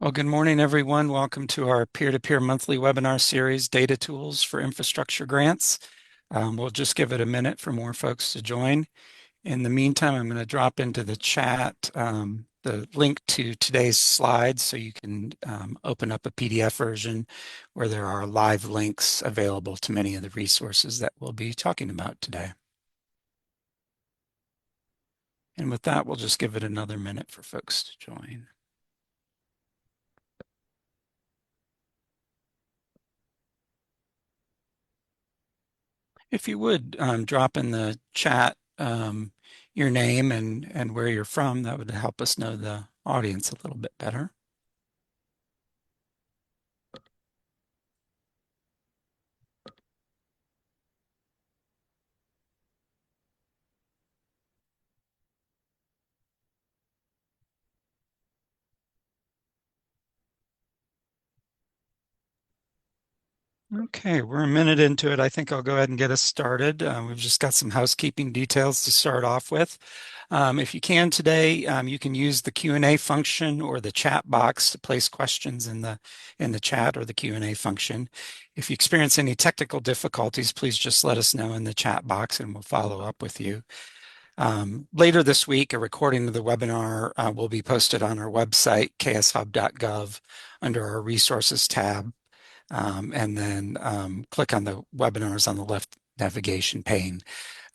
Well, good morning, everyone. Welcome to our peer-to-peer monthly webinar series, Data Tools for Infrastructure Grants. We'll just give it a minute for more folks to join. In the meantime, I'm going to drop into the chat the link to today's slides so you can open up a PDF version where there are live links available to many of the resources that we'll be talking about today. And with that, we'll just give it another minute for folks to join. If you would drop in the chat your name and where you're from, that would help us know the audience a little bit better. Okay, we're a minute into it. I think I'll go ahead and get us started. We've just got some housekeeping details to start off with. If you can today, you can use the Q&A function or the chat box to place questions in the chat or the Q&A function. If you experience any technical difficulties, please just let us know in the chat box and we'll follow up with you. Later this week, a recording of the webinar will be posted on our website, kshub.gov, under our resources tab. And then click on the webinars on the left navigation pane.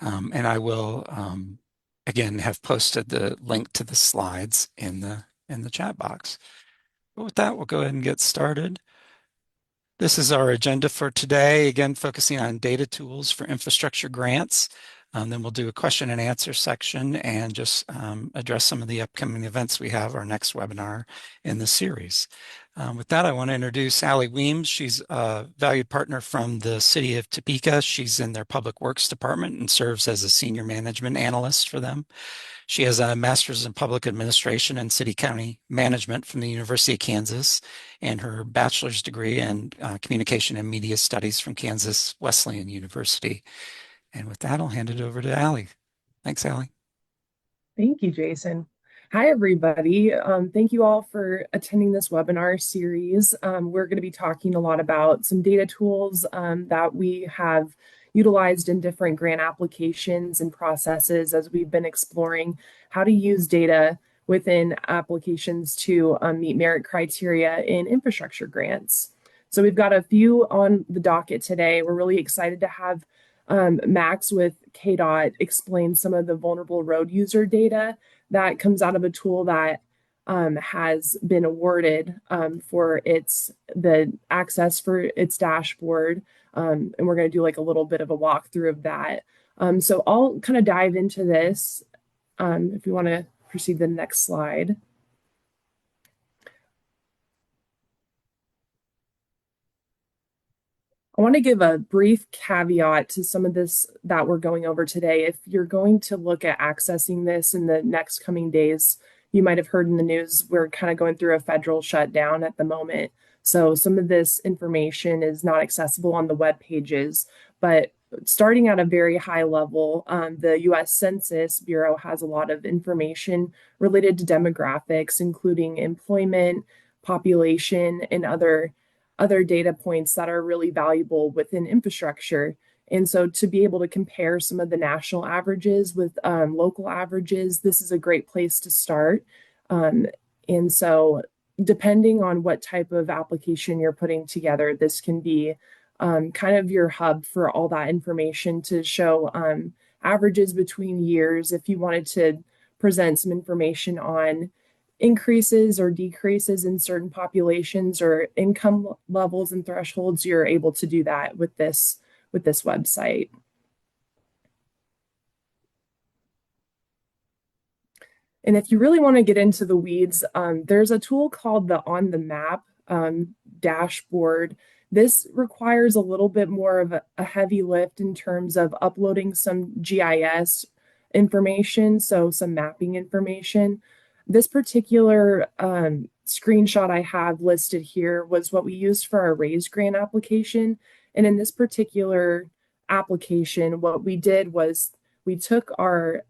And I will, again, have posted the link to the slides in the chat box. But with that, we'll go ahead and get started. This is our agenda for today, again, focusing on data tools for infrastructure grants. Then we'll do a question and answer section and just address some of the upcoming events we have, our next webinar in the series. With that, I want to introduce Allie Weems. She's a valued partner from the city of Topeka. She's in their public works department and serves as a senior management analyst for them. She has a master's in public administration and city county management from the University of Kansas and her bachelor's degree in communication and media studies from Kansas Wesleyan University. And with that, I'll hand it over to Allie. Thanks, Allie. Thank you, Jason. Hi, everybody. Thank you all for attending this webinar series. We're going to be talking a lot about some data tools that we have utilized in different grant applications and processes as we've been exploring how to use data within applications to meet merit criteria in infrastructure grants. So we've got a few on the docket today. We're really excited to have Max with KDOT explain some of the vulnerable road user data that comes out of a tool that has been awarded for the access for its dashboard. And we're going to do like a little bit of a walkthrough of that. So I'll kind of dive into this. If you want to proceed to the next slide. I want to give a brief caveat to some of this that we're going over today. If you're going to look at accessing this in the next coming days, you might have heard in the news, we're kind of going through a federal shutdown at the moment. So some of this information is not accessible on the web pages, but starting at a very high level, the US Census Bureau has a lot of information related to demographics, including employment, population, and other data points that are really valuable within infrastructure. And so to be able to compare some of the national averages with local averages, this is a great place to start. And so depending on what type of application you're putting together, this can be kind of your hub for all that information to show averages between years. If you wanted to present some information on increases or decreases in certain populations or income levels and thresholds, you're able to do that with this website. And if you really want to get into the weeds, there's a tool called the On the Map dashboard. This requires a little bit more of a heavy lift in terms of uploading some GIS information, so some mapping information. This particular screenshot I have listed here was what we used for our RAISE grant application. And in this particular application, what we did was we took our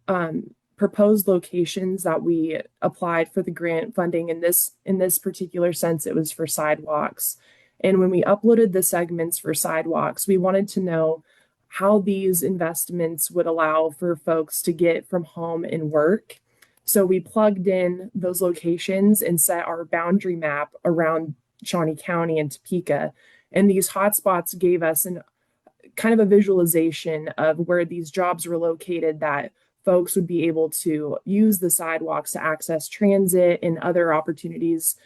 proposed locations that we applied for the grant funding in this particular sense, it was for sidewalks. And when we uploaded the segments for sidewalks, we wanted to know how these investments would allow for folks to get from home and work. So we plugged in those locations and set our boundary map around Shawnee County and Topeka. And these hotspots gave us an kind of a visualization of where these jobs were located that folks would be able to use the sidewalks to access transit and other opportunities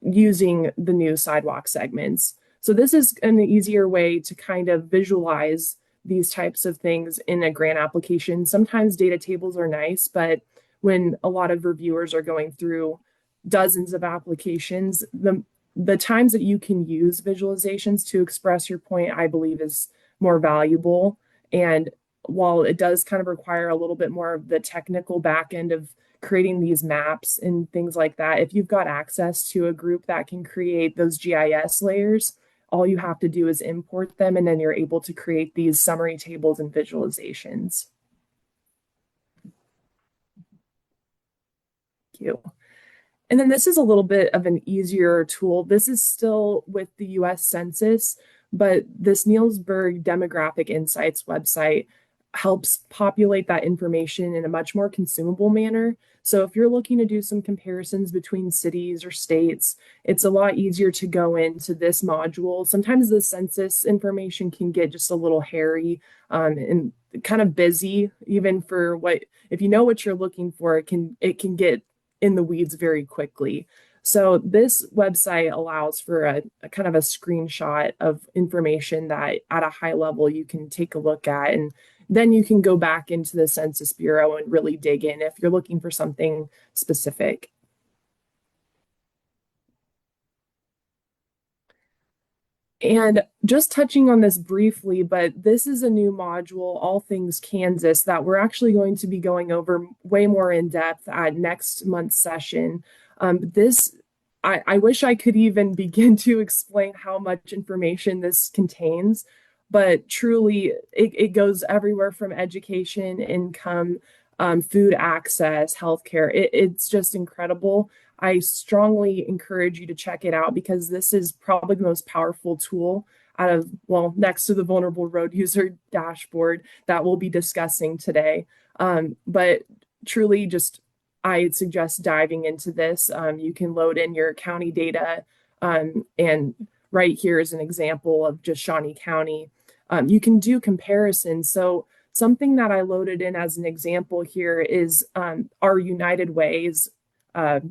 using the new sidewalk segments. So this is an easier way to kind of visualize these types of things in a grant application. Sometimes data tables are nice, but when a lot of reviewers are going through dozens of applications, the times that you can use visualizations to express your point, I believe, is more valuable. And while it does kind of require a little bit more of the technical back end of creating these maps and things like that, if you've got access to a group that can create those GIS layers, all you have to do is import them, and then you're able to create these summary tables and visualizations. Thank you. And then this is a little bit of an easier tool. This is still with the US Census, but this Nielsberg Demographic Insights website helps populate that information in a much more consumable manner. So if you're looking to do some comparisons between cities or states, it's a lot easier to go into this module. Sometimes the census information can get just a little hairy and kind of busy, even for what, if you know what you're looking for, it can get in the weeds very quickly. So this website allows for a kind of a screenshot of information that at a high level you can take a look at, and then you can go back into the Census Bureau and really dig in if you're looking for something specific. And just touching on this briefly, but this is a new module, All Things Kansas, that we're actually going to be going over way more in depth at next month's session. I wish I could even begin to explain how much information this contains, but truly it goes everywhere from education, income, food access, healthcare. It's just incredible. I strongly encourage you to check it out because this is probably the most powerful tool out of, well, next to the vulnerable road user dashboard that we'll be discussing today. But truly just, I suggest diving into this. You can load in your county data, and right here is an example of just Shawnee County. You can do comparisons. So something that I loaded in as an example here is our United Ways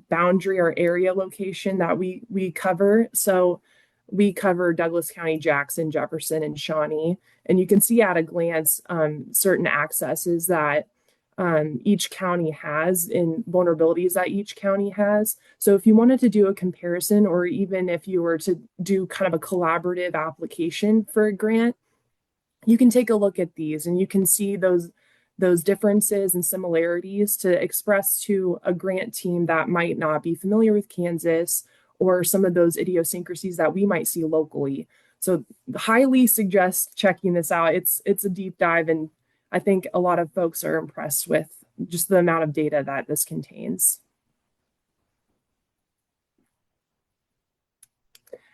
boundary or area location that we cover. So we cover Douglas County, Jackson, Jefferson, and Shawnee. And you can see at a glance certain accesses that each county has and vulnerabilities that each county has. So if you wanted to do a comparison, or even if you were to do kind of a collaborative application for a grant, you can take a look at these and you can see those differences and similarities to express to a grant team that might not be familiar with Kansas, or some of those idiosyncrasies that we might see locally. So highly suggest checking this out. It's a deep dive, and I think a lot of folks are impressed with just the amount of data that this contains.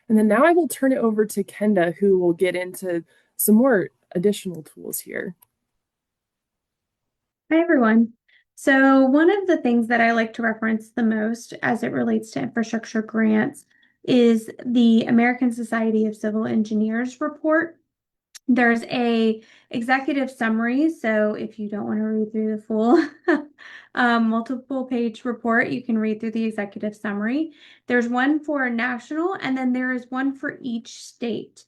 And then now I will turn it over to Kenda, who will get into some more additional tools here. Hi, everyone. So one of the things that I like to reference the most as it relates to infrastructure grants is the American Society of Civil Engineers report. There's a executive summary, so if you don't want to read through the full multiple page report, you can read through the executive summary. There's one for national, and then there is one for each state.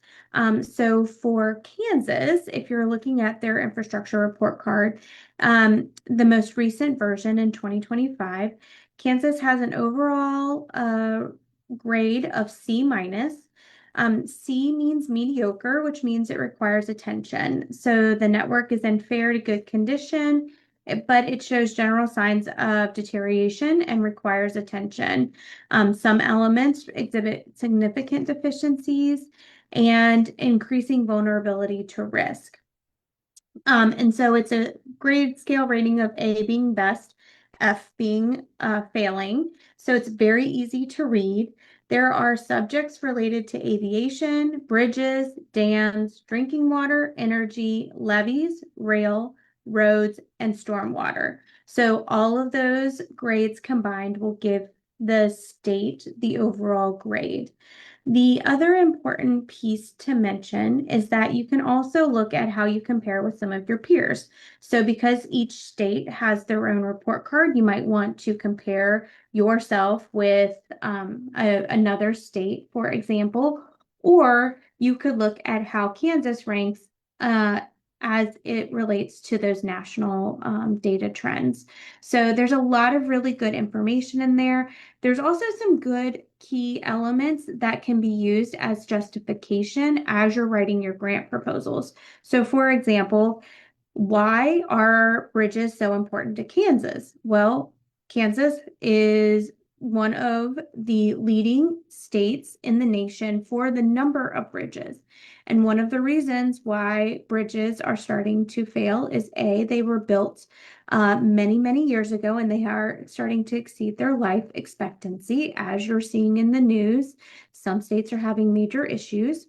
So for Kansas, if you're looking at their infrastructure report card, the most recent version in 2025, Kansas has an overall grade of C minus. C means mediocre, which means it requires attention. So the network is in fair to good condition, but it shows general signs of deterioration and requires attention. Some elements exhibit significant deficiencies and increasing vulnerability to risk. And so it's a grade scale rating of A being best, F being failing. So it's very easy to read. There are subjects related to aviation, bridges, dams, drinking water, energy, levees, rail, roads, and stormwater. So all of those grades combined will give the state the overall grade. The other important piece to mention is that you can also look at how you compare with some of your peers. So because each state has their own report card, you might want to compare yourself with another state, for example, or you could look at how Kansas ranks uh, as it relates to those national data trends. So there's a lot of really good information in there. There's also some good key elements that can be used as justification as you're writing your grant proposals. So, for example, why are bridges so important to Kansas? Well, Kansas is one of the leading states in the nation for the number of bridges. And one of the reasons why bridges are starting to fail is A, they were built many, many years ago, and they are starting to exceed their life expectancy. As you're seeing in the news, some states are having major issues.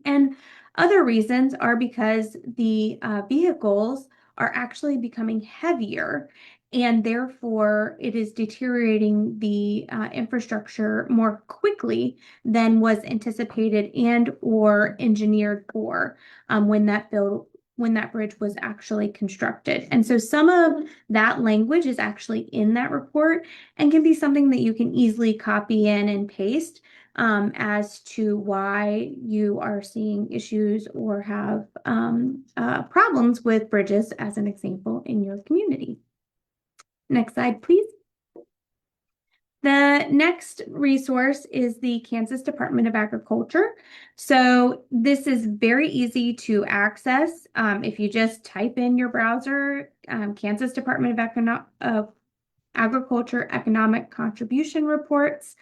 And other reasons are because the vehicles are actually becoming heavier, and therefore it is deteriorating the infrastructure more quickly than was anticipated and or engineered for when that bridge was actually constructed. And so some of that language is actually in that report and can be something that you can easily copy in and paste as to why you are seeing issues or have problems with bridges, as an example, in your community. Next slide, please. The next resource is the Kansas Department of Agriculture. So this is very easy to access. If you just type in your browser, Kansas Department of Agriculture Economic Contribution Reports.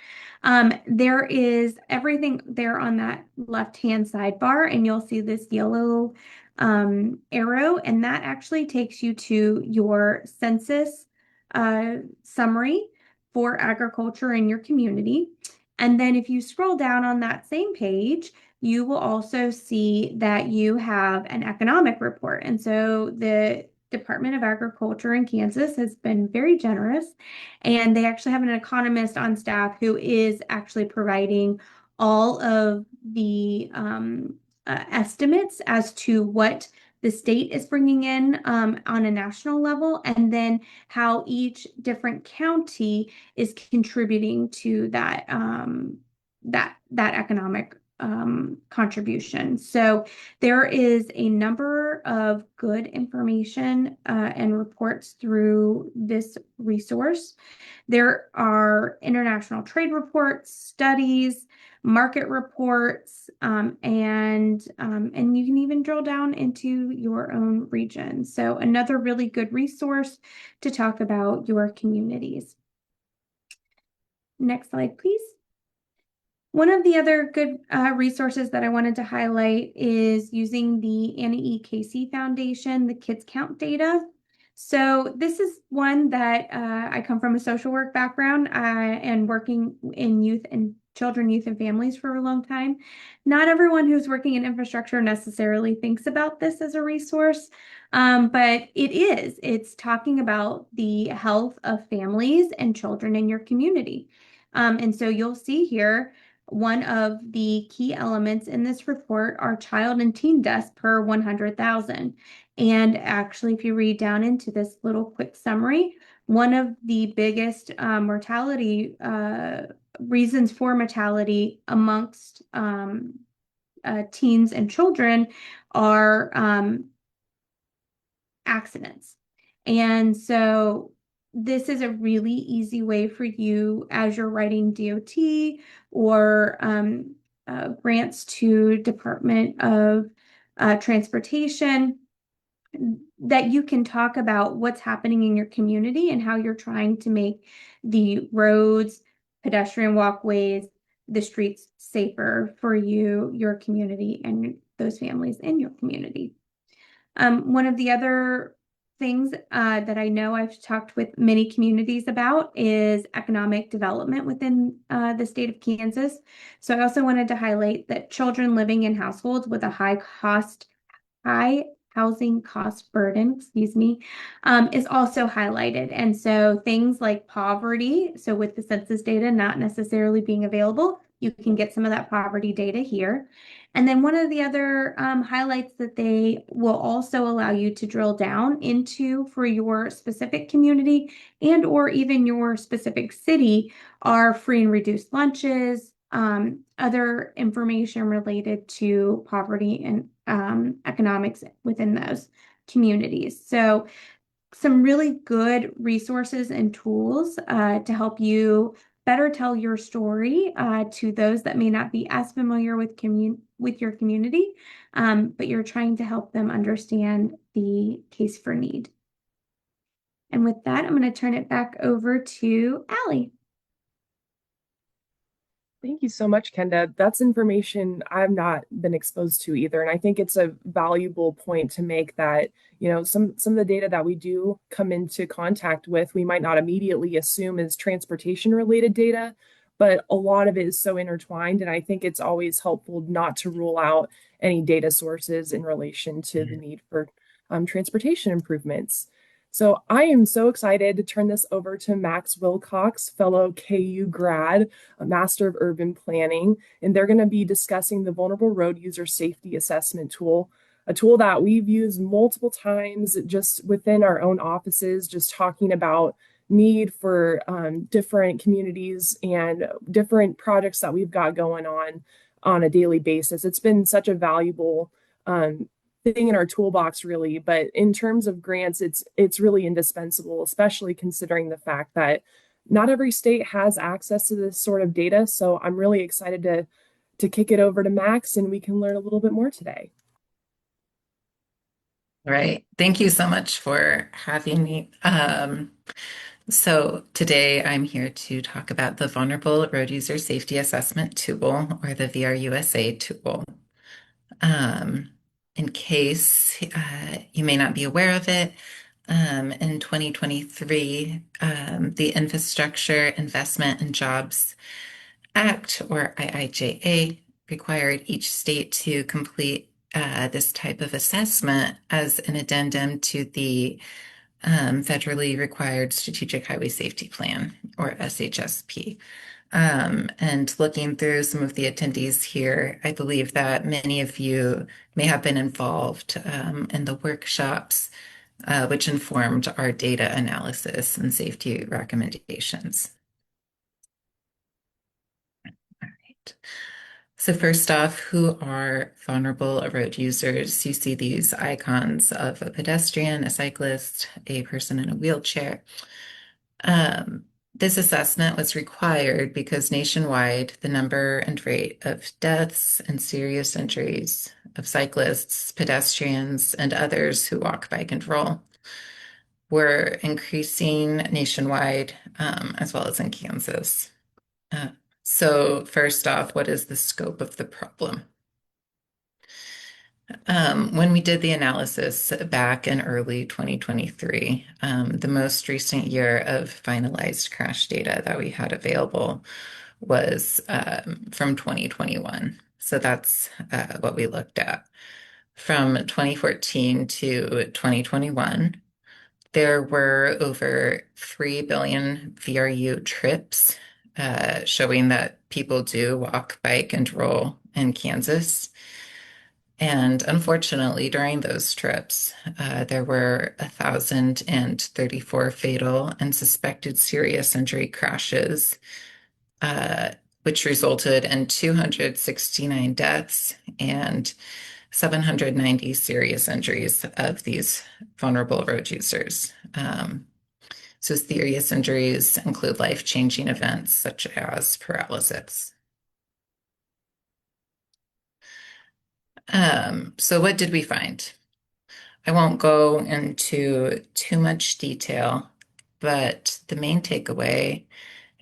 There is everything there on that left-hand sidebar, and you'll see this yellow arrow, and that actually takes you to your census summary for agriculture in your community. And then if you scroll down on that same page, you will also see that you have an economic report. And so the Department of Agriculture in Kansas has been very generous, and they actually have an economist on staff who is actually providing all of the estimates as to what the state is bringing in on a national level, and then how each different county is contributing to that economic contribution. So there is a number of good information and reports through this resource. There are international trade reports, studies, market reports, and you can even drill down into your own region. So another really good resource to talk about your communities. Next slide, please. One of the other good resources that I wanted to highlight is using the Anna E. Casey Foundation, the Kids Count data. So this is one that I come from a social work background and working in youth and children, youth, and families for a long time. Not everyone who's working in infrastructure necessarily thinks about this as a resource, but it is. It's talking about the health of families and children in your community. And so you'll see here, one of the key elements in this report are child and teen deaths per 100,000. And actually, if you read down into this little quick summary, one of the biggest mortality reasons for mortality amongst teens and children are accidents. And so this is a really easy way for you as you're writing DOT or grants to Department of Transportation, that you can talk about what's happening in your community and how you're trying to make the roads, pedestrian walkways, the streets safer for you, your community, and those families in your community. One of the other things that I know I've talked with many communities about is economic development within the state of Kansas. So I also wanted to highlight that children living in households with a high housing cost burden, excuse me, is also highlighted. And so things like poverty, so with the census data not necessarily being available, you can get some of that poverty data here. And then one of the other highlights that they will also allow you to drill down into for your specific community and or even your specific city are free and reduced lunches, other information related to poverty and economics within those communities. So some really good resources and tools to help you better tell your story to those that may not be as familiar with your community, but you're trying to help them understand the case for need. And with that, I'm going to turn it back over to Allie. Thank you so much, Kenda. That's information I've not been exposed to either. And I think it's a valuable point to make that, some of the data that we do come into contact with, we might not immediately assume is transportation related data, but a lot of it is so intertwined. And I think it's always helpful not to rule out any data sources in relation to the need for transportation improvements. So I am so excited to turn this over to Max Wilcox, fellow KU grad, a Master of Urban Planning, and they're going to be discussing the Vulnerable Road User Safety Assessment tool, a tool that we've used multiple times just within our own offices, just talking about need for different communities and different projects that we've got going on a daily basis. It's been such a valuable thing in our toolbox, really. But in terms of grants, it's really indispensable, especially considering the fact that not every state has access to this sort of data. So I'm really excited to kick it over to Max and we can learn a little bit more today. Right. Thank you so much for having me. So today I'm here to talk about the Vulnerable Road User Safety Assessment Tool, or the VRUSA tool. In case you may not be aware of it, in 2023, the Infrastructure Investment and Jobs Act, or IIJA, required each state to complete this type of assessment as an addendum to the federally required Strategic Highway Safety Plan, or SHSP. And looking through some of the attendees here, I believe that many of you may have been involved in the workshops, which informed our data analysis and safety recommendations. All right. So first off, who are vulnerable road users? You see these icons of a pedestrian, a cyclist, a person in a wheelchair. This assessment was required because nationwide, the number and rate of deaths and serious injuries of cyclists, pedestrians, and others who walk, bike, and roll were increasing nationwide, as well as in Kansas. So first off, what is the scope of the problem? When we did the analysis back in early 2023, the most recent year of finalized crash data that we had available was from 2021. So that's what we looked at. From 2014 to 2021, there were over 3 billion VRU trips, showing that people do walk, bike, and roll in Kansas. And unfortunately, during those trips, there were 1,034 fatal and suspected serious injury crashes, which resulted in 269 deaths and 790 serious injuries of these vulnerable road users. So serious injuries include life-changing events such as paralysis. So what did we find? I won't go into too much detail, but the main takeaway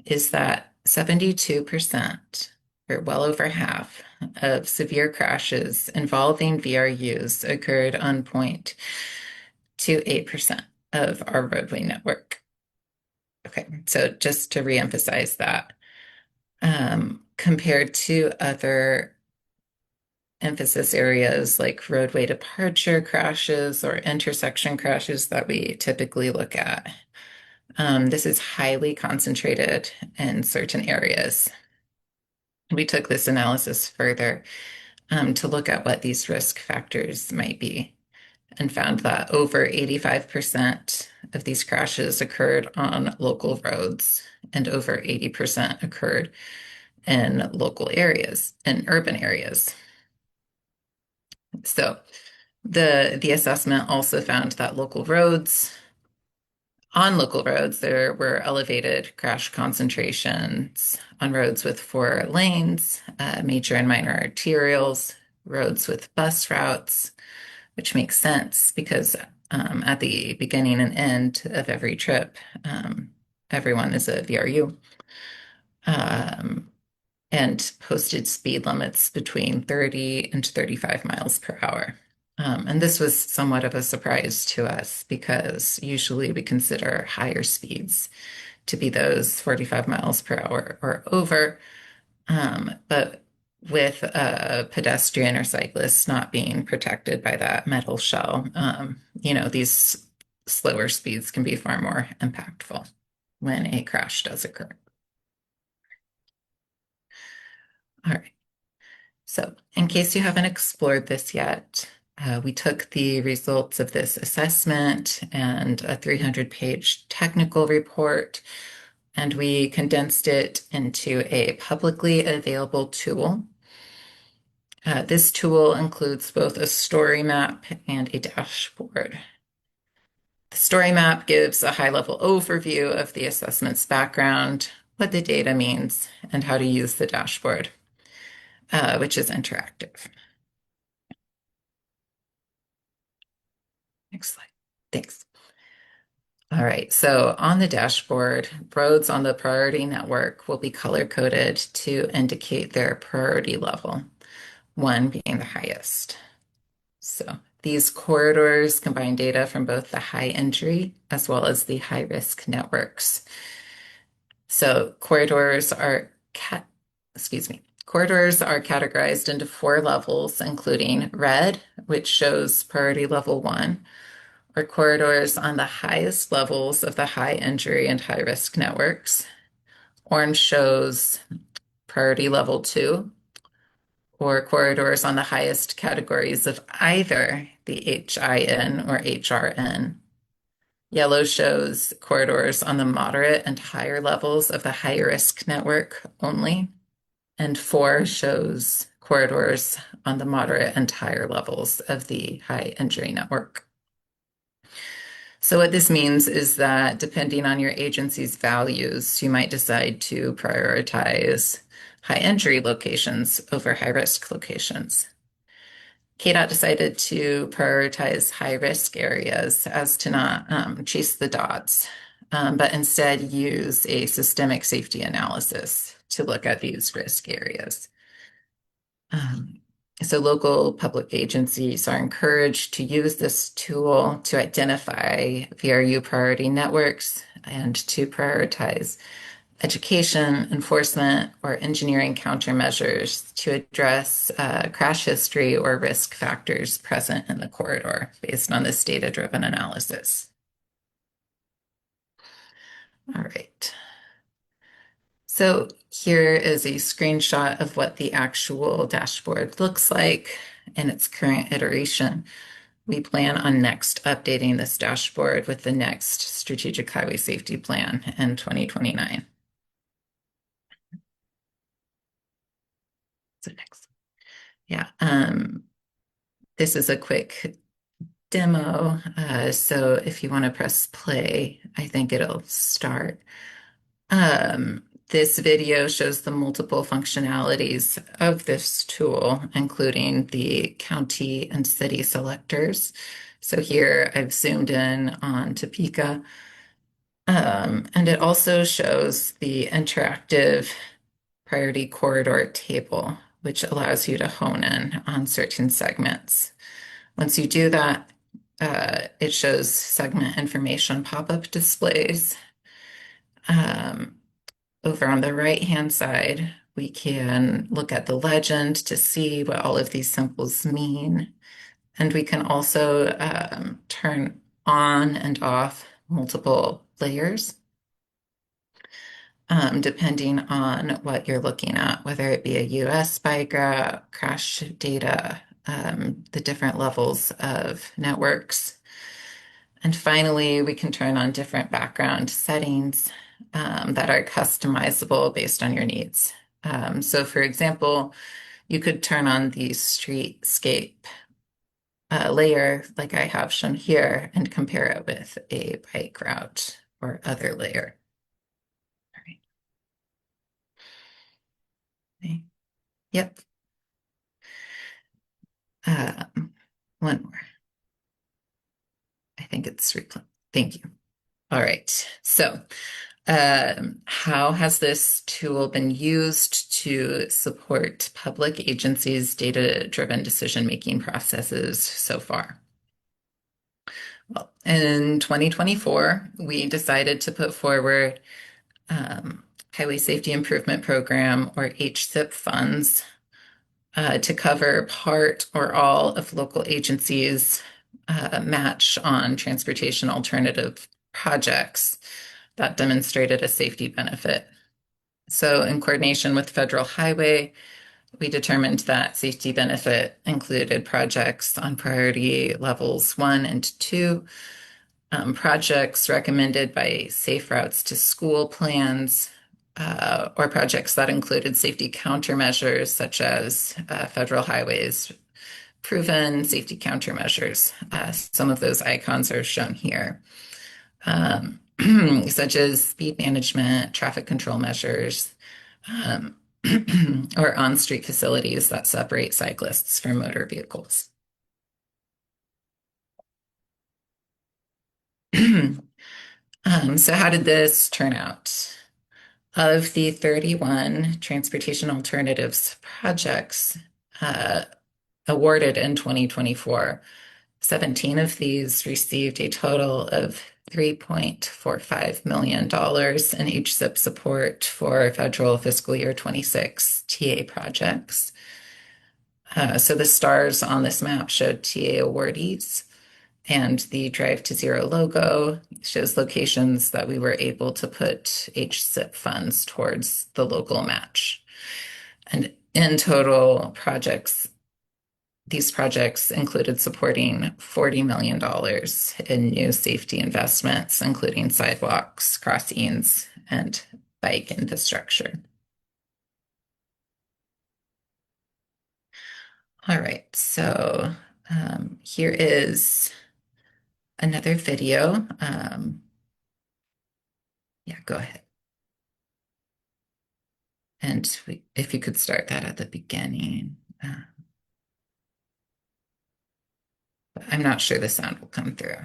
is that 72% or well over half, of severe crashes involving VRUs occurred on 0.28% of our roadway network. Okay, so just to reemphasize that, compared to other emphasis areas like roadway departure crashes or intersection crashes that we typically look at, this is highly concentrated in certain areas. We took this analysis further to look at what these risk factors might be and found that over 85% of these crashes occurred on local roads and over 80% occurred in local areas, in urban areas. So the assessment also found that on local roads, there were elevated crash concentrations on roads with 4 lanes, major and minor arterials, roads with bus routes, which makes sense because at the beginning and end of every trip, everyone is a VRU. And posted speed limits between 30 and 35 miles per hour. And this was somewhat of a surprise to us because usually we consider higher speeds to be those 45 miles per hour or over. But with a pedestrian or cyclist not being protected by that metal shell, these slower speeds can be far more impactful when a crash does occur. All right. So in case you haven't explored this yet, we took the results of this assessment and a 300-page technical report, and we condensed it into a publicly available tool. This tool includes both a story map and a dashboard. The story map gives a high-level overview of the assessment's background, what the data means, and how to use the dashboard, which is interactive. Next slide. Thanks. All right, so on the dashboard, roads on the priority network will be color-coded to indicate their priority level, 1 being the highest. So these corridors combine data from both the high injury as well as the high risk networks. So corridors are categorized into 4 levels, including red, which shows priority level 1, or corridors on the highest levels of the high injury and high risk networks. Orange shows priority level 2, or corridors on the highest categories of either the HIN or HRN. Yellow shows corridors on the moderate and higher levels of the high risk network only. And 4 shows corridors on the moderate and higher levels of the high injury network. So what this means is that depending on your agency's values, you might decide to prioritize high injury locations over high risk locations. KDOT decided to prioritize high risk areas as to not chase the dots, but instead use a systemic safety analysis to look at these risk areas. So local public agencies are encouraged to use this tool to identify VRU priority networks and to prioritize education, enforcement, or engineering countermeasures to address crash history or risk factors present in the corridor based on this data-driven analysis. All right. So here is a screenshot of what the actual dashboard looks like in its current iteration. We plan on next updating this dashboard with the next Strategic Highway Safety Plan in 2029. So next. Yeah, this is a quick demo. So if you want to press play, I think it'll start. This video shows the multiple functionalities of this tool, including the county and city selectors. So here I've zoomed in on Topeka. And it also shows the interactive priority corridor table, which allows you to hone in on certain segments. Once you do that, it shows segment information pop-up displays. Over on the right-hand side, we can look at the legend to see what all of these symbols mean. And we can also turn on and off multiple layers, depending on what you're looking at, whether it be a US spy graph, crash data, the different levels of networks. And finally, we can turn on different background settings that are customizable based on your needs. So for example, you could turn on the streetscape layer like I have shown here and compare it with a bike route or other layer. All right. Okay. Yep. One more. I think it's replay. Thank you. All right. So how has this tool been used to support public agencies' data-driven decision-making processes so far? Well, in 2024, we decided to put forward Highway Safety Improvement Program, or HSIP funds, to cover part or all of local agencies' match on transportation alternative projects that demonstrated a safety benefit. So in coordination with Federal Highway, we determined that safety benefit included projects on priority levels 1 and 2, projects recommended by Safe Routes to School plans, or projects that included safety countermeasures such as Federal Highway's proven safety countermeasures. Some of those icons are shown here, such as speed management, traffic control measures, or on-street facilities that separate cyclists from motor vehicles. So how did this turn out? Of the 31 transportation alternatives projects awarded in 2024, 17 of these received a total of $3.45 million in HSIP support for federal fiscal year 26 TA projects. So the stars on this map showed TA awardees, and the Drive to Zero logo shows locations that we were able to put HSIP funds towards the local match. And in total, these projects included supporting $40 million in new safety investments, including sidewalks, crossings, and bike infrastructure. All right, so here is another video. Yeah, go ahead. And if you could start that at the beginning. I'm not sure the sound will come through.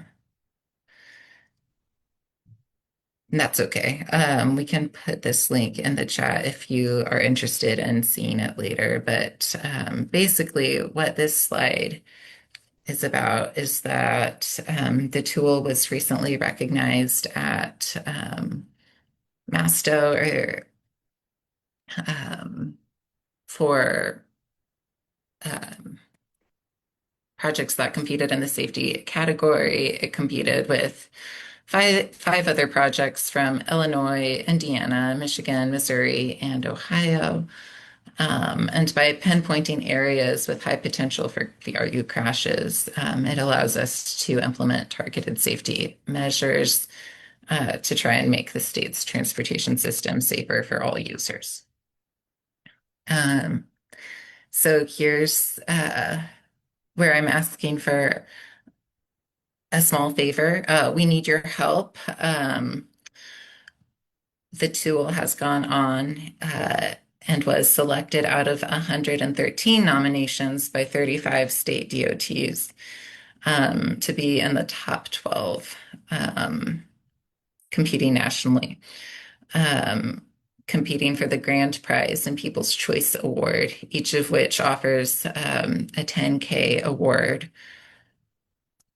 And that's okay. We can put this link in the chat if you are interested in seeing it later. But basically, what this slide is about is that the tool was recently recognized at MASTO for projects that competed in the safety category. It competed with five other projects from Illinois, Indiana, Michigan, Missouri, and Ohio. And by pinpointing areas with high potential for VRU crashes, it allows us to implement targeted safety measures to try and make the state's transportation system safer for all users. So here's where I'm asking for a small favor. We need your help. The tool has gone on and was selected out of 113 nominations by 35 state DOTs to be in the top 12 competing nationally. competing for the grand prize and People's Choice Award, each of which offers a 10K award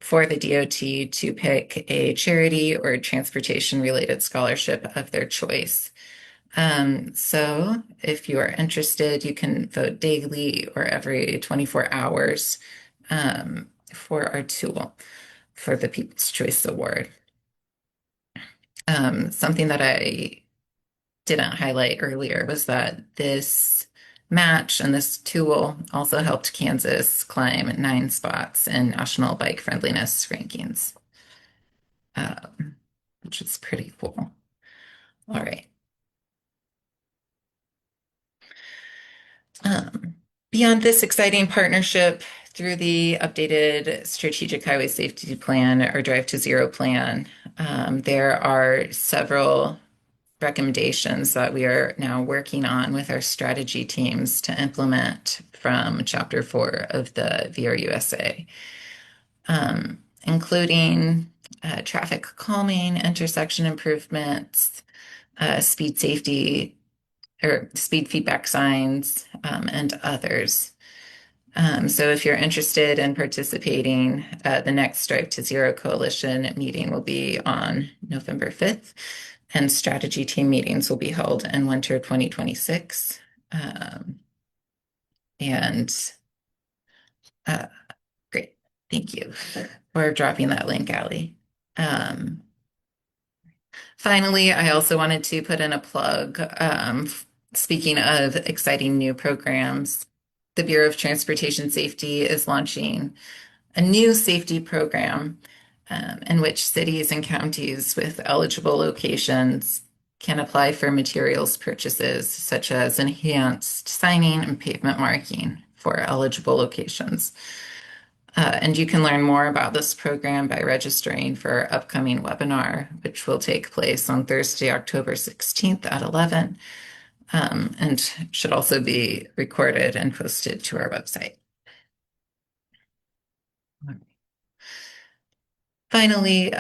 for the DOT to pick a charity or transportation related scholarship of their choice. So if you are interested, you can vote daily or every 24 hours for our tool for the People's Choice Award. Something that I didn't highlight earlier was that this match and this tool also helped Kansas climb 9 spots in national bike friendliness rankings, which is pretty cool. All right. Beyond this exciting partnership, through the updated Strategic Highway Safety Plan or Drive to Zero plan, there are several recommendations that we are now working on with our strategy teams to implement from Chapter 4 of the VRUSA, including traffic calming, intersection improvements, speed safety or speed feedback signs, and others. So if you're interested in participating, the next Drive to Zero Coalition meeting will be on November 5th, and strategy team meetings will be held in winter 2026. And great, thank you for dropping that link, Allie. Finally, I also wanted to put in a plug. Speaking of exciting new programs, the Bureau of Transportation Safety is launching a new safety program in which cities and counties with eligible locations can apply for materials purchases, such as enhanced signing and pavement marking for eligible locations. And you can learn more about this program by registering for our upcoming webinar, which will take place on Thursday, October 16th at 11, and should also be recorded and posted to our website. Finally,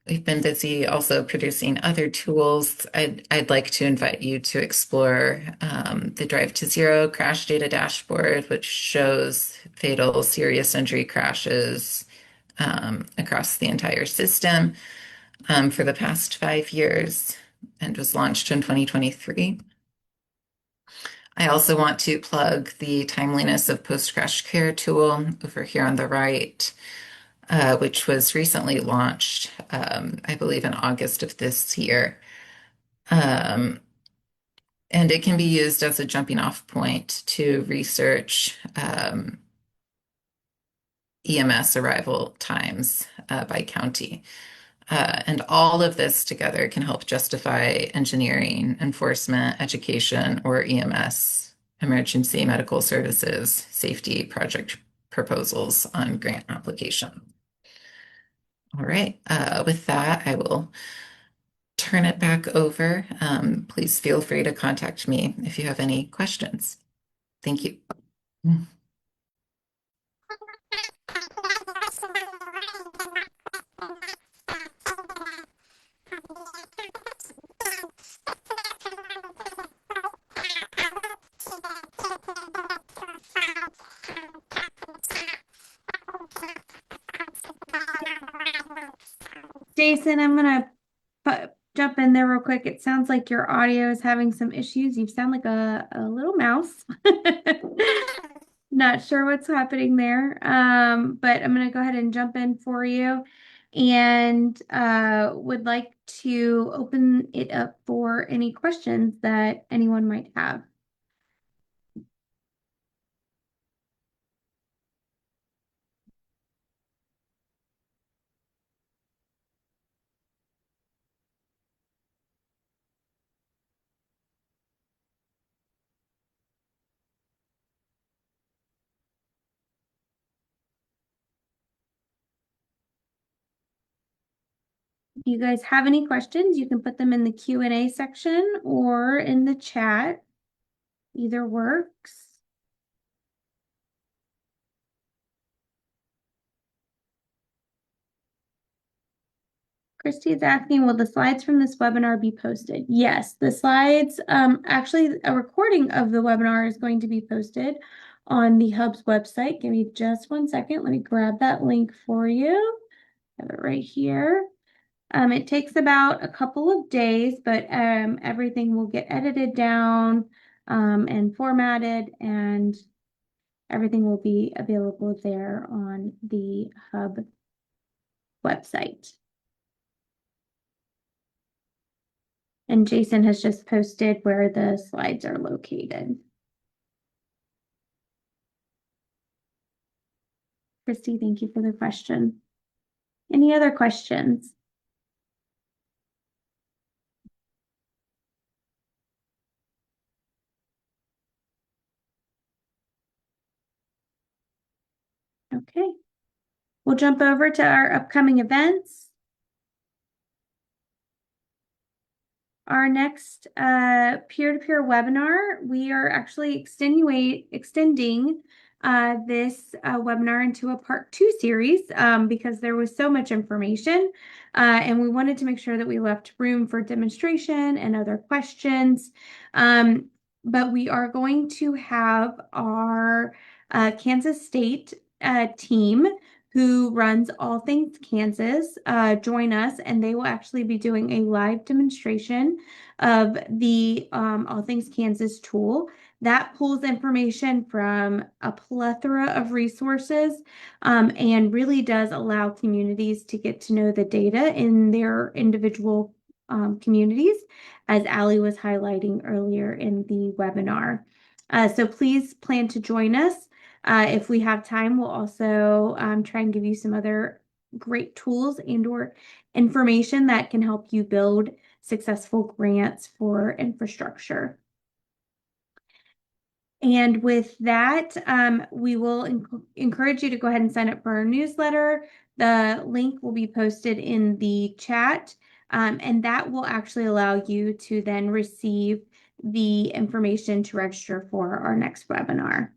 we've been busy also producing other tools. I'd like to invite you to explore the Drive to Zero crash data dashboard, which shows fatal serious injury crashes across the entire system for the past 5 years and was launched in 2023. I also want to plug the timeliness of post-crash care tool over here on the right, which was recently launched, I believe in August of this year. And it can be used as a jumping off point to research EMS arrival times by county. And all of this together can help justify engineering, enforcement, education, or EMS, emergency medical services, safety project proposals on grant application. All right, with that, I will turn it back over. Please feel free to contact me if you have any questions. Thank you. Jason, I'm gonna jump in there real quick. It sounds like your audio is having some issues. You sound like a little mouse. Not sure what's happening there. But I'm gonna go ahead and jump in for you and would like to open it up for any questions that anyone might have. If you guys have any questions, you can put them in the Q&A section or in the chat. Either works. Christy is asking, will the slides from this webinar be posted? Yes, the slides, actually a recording of the webinar is going to be posted on the Hub's website. Give me just 1 second. Let me grab that link for you. I have it right here. It takes about a couple of days, but everything will get edited down and formatted, and everything will be available there on the Hub website. And Jason has just posted where the slides are located. Christy, thank you for the question. Any other questions? Okay. We'll jump over to our upcoming events. Our next peer-to-peer webinar, we are actually extending this webinar into a part 2 series because there was so much information and we wanted to make sure that we left room for demonstration and other questions. But we are going to have our Kansas State team who runs All Things Kansas, join us, and they will actually be doing a live demonstration of the All Things Kansas tool that pulls information from a plethora of resources and really does allow communities to get to know the data in their individual communities, as Allie was highlighting earlier in the webinar. So please plan to join us. If we have time, we'll also try and give you some other great tools and/or information that can help you build successful grants for infrastructure. And with that, we will encourage you to go ahead and sign up for our newsletter. The link will be posted in the chat, and that will actually allow you to then receive the information to register for our next webinar.